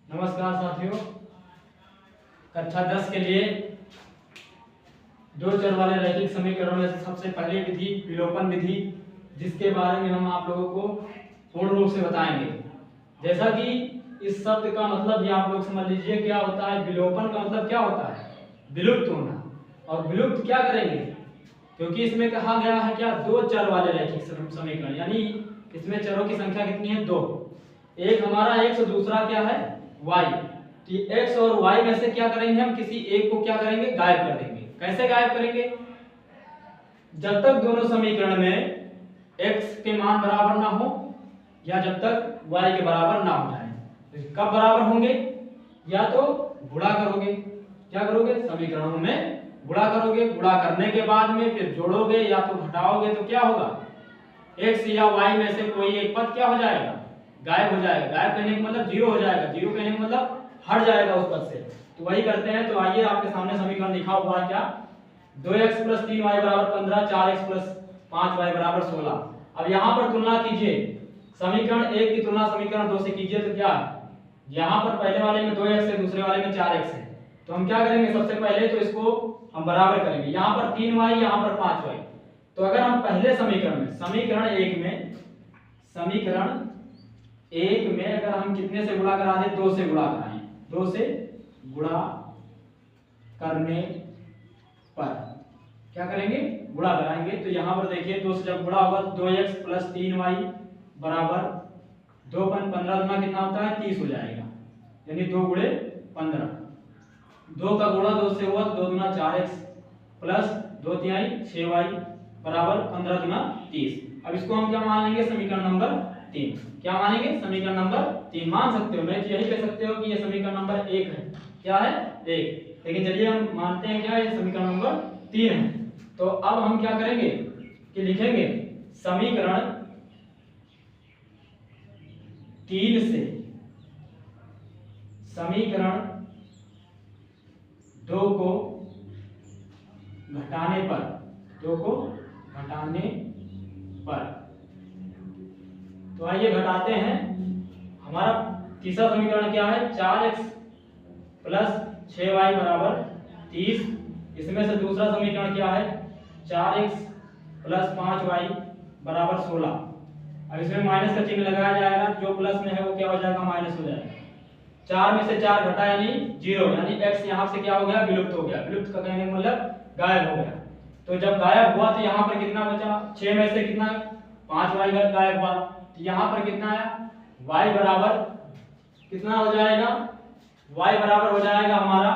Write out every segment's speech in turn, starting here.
नमस्कार साथियों, कक्षा 10 के लिए दो चर वाले रैखिक समीकरणों में से सबसे पहली विधि विलोपन विधि, जिसके बारे में हम आप लोगों को पूर्ण रूप से बताएंगे। जैसा कि इस शब्द का मतलब ही आप लोग समझ लीजिए क्या होता है। विलोपन का मतलब क्या होता है? विलुप्त होना। और विलुप्त क्या करेंगे? क्योंकि इसमें कहा गया है क्या, दो चर वाले रैखिक समीकरण, यानी इसमें चरों की संख्या कितनी है? दो। एक हमारा x और दूसरा क्या है? y। तो x और y में से क्या करेंगे हम? किसी एक को क्या करेंगे? गायब कर देंगे। कैसे गायब करेंगे? जब तक दोनों समीकरण में x के मान बराबर ना हो या जब तक y के बराबर ना हो जाए। तो कब बराबर होंगे? या तो गुणा करोगे, क्या करोगे? समीकरणों में गुणा करोगे, गुणा करने के बाद में फिर जोड़ोगे या तो घटाओगे, तो क्या होगा? x या y में से कोई एक पद क्या हो जाएगा? गायब हो जाएगा। गायब कहने का मतलब जीरो हो जाएगा। जीरो कहने का मतलब हट जाएगा उस पद से। तो वही करते हैं। तो आइए, आपके सामने समीकरण लिखा हुआ है क्या? 2x + 3y = 15, 4x + 5y = 16। अब यहाँ पर तुलना कीजिए, समीकरण 1 की तुलना समीकरण 2 से कीजिए। तो क्या यहाँ पर पहले वाले में 2x है, दूसरे वाले में 4x है। तो हम क्या करेंगे? सबसे पहले तो इसको हम बराबर करेंगे। यहाँ पर 3y, यहाँ पर 5y। तो अगर हम पहले समीकरण में समीकरण एक में अगर हम कितने से गुणा करा दें? 2 से गुणा कराएं। 2 से गुणा करने पर क्या करेंगे? गुणा कराएंगे। तो यहाँ पर देखिए, 2 से जब गुणा होगा तो 2x + 3y = 2 × 15 गुना कितना होता है? 30 हो जाएगा, यानी 2 × 15। 2 का गुणा 2 से हुआ तो 2 दूना 4x प्लस 2 तिहाई 6y = 15 दूना 30। अब इसको हम क्या मान लेंगे? समीकरण नंबर 3। क्या मानेंगे? समीकरण नंबर 3 मान सकते हो, नहीं तो यही कह सकते हो कि ये समीकरण नंबर 1 है। क्या है? 1। लेकिन चलिए हम मानते हैं क्या, ये समीकरण नंबर 3 है। तो अब हम क्या करेंगे कि लिखेंगे समीकरण 3 से समीकरण 2 को घटाने पर तो आइए घटाते हैं। हमारा तीसरा समीकरण क्या है? 4x + 6y = 30। इसमें से दूसरा समीकरण क्या है? 4x + 5y = 16। अब इसमें माइनस का चिन्ह लगाया जाएगा, जो प्लस में है वो क्या हो जाएगा? माइनस हो जाएगा। 4 में से 4 घटा यानी 0, यानी x यहाँ से क्या हो गया? विलुप्त हो गया। विलुप्त का कहने का मतलब गायब हो गया। तो जब गायब हुआ तो यहाँ पर कितना बचा? 6 में से कितना? 5y गायब हुआ। तो यहाँ पर कितना आया? y बराबर कितना हो जाएगा? y बराबर हो जाएगा हमारा,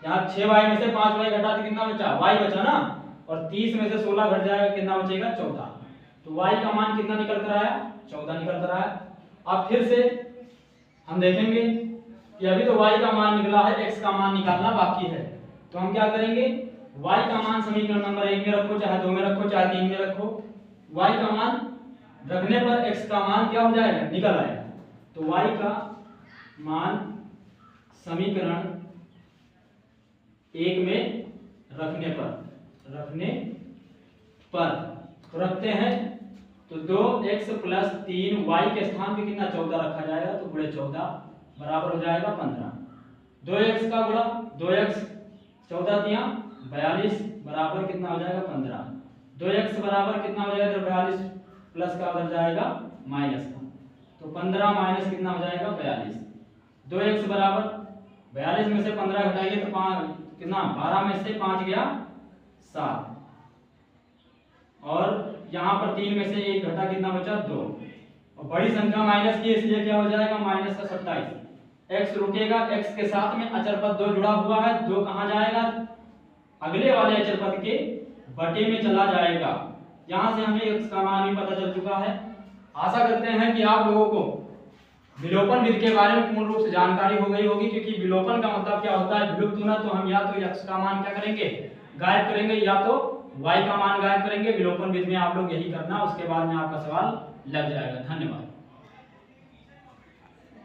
यहाँ 6y में से 5y घटा तो कितना बचा? y बचा ना। और 30 में से 16 घट जाएगा, कितना बचेगा? 14। तो y का मान कितना निकल कर आया? 14 निकल कर आया। अब फिर से हम देखेंगे कि अभी तो y का मान निकला है, x का मान निकालना बाकी है। तो हम क्या करेंगे? y का मान समीकरण नंबर 1 में रखो, चाहे 2 में रखो, चाहे 3 में रखो। y का मान रखने पर x का मान क्या हो जाएगा? निकल आएगा। तो y का मान समीकरण 1 में रखने पर तो रखते हैं। तो 2x + 3y के स्थान पे कितना? 14 रखा जाएगा। तो गुणे 14 बराबर हो जाएगा 15। 2x का गुणा 2x 14 तिया 42 बराबर कितना हो जाएगा? 15। 2x बराबर कितना हो जाएगा? 42 प्लस का बदल जाएगा माइनस का। तो 15 माइनस कितना हो जाएगा? 42। 2x बराबर 42 में से 15 घटाइए तो 5 कितना? 12 में से 5 गया 7। और यहाँ पर 3 में से 1 घटा, कितना बचा? 2। और बड़ी संख्या माइनस की, इसलिए क्या हो जाएगा? माइनस का 27। x रुकेगा, x के साथ में अचर पद 2 जुड़ा हुआ है। 2 कहाँ जाएगा? अगले वाले अचर पद के बटे में चला जाएगा। यहाँ से हमें x का मान भी पता चल चुका है। आशा करते हैं कि आप लोगों को विलोपन विधि के बारे में पूर्ण रूप से जानकारी हो गई होगी, क्योंकि विलोपन का मतलब क्या होता है? विलुप्त होना। तो हम या तो x का मान क्या करेंगे? गायब करेंगे, या तो y का मान गायब करेंगे। विलोपन विधि में आप लोग यही करना, उसके बाद में आपका सवाल लग जाएगा। धन्यवाद।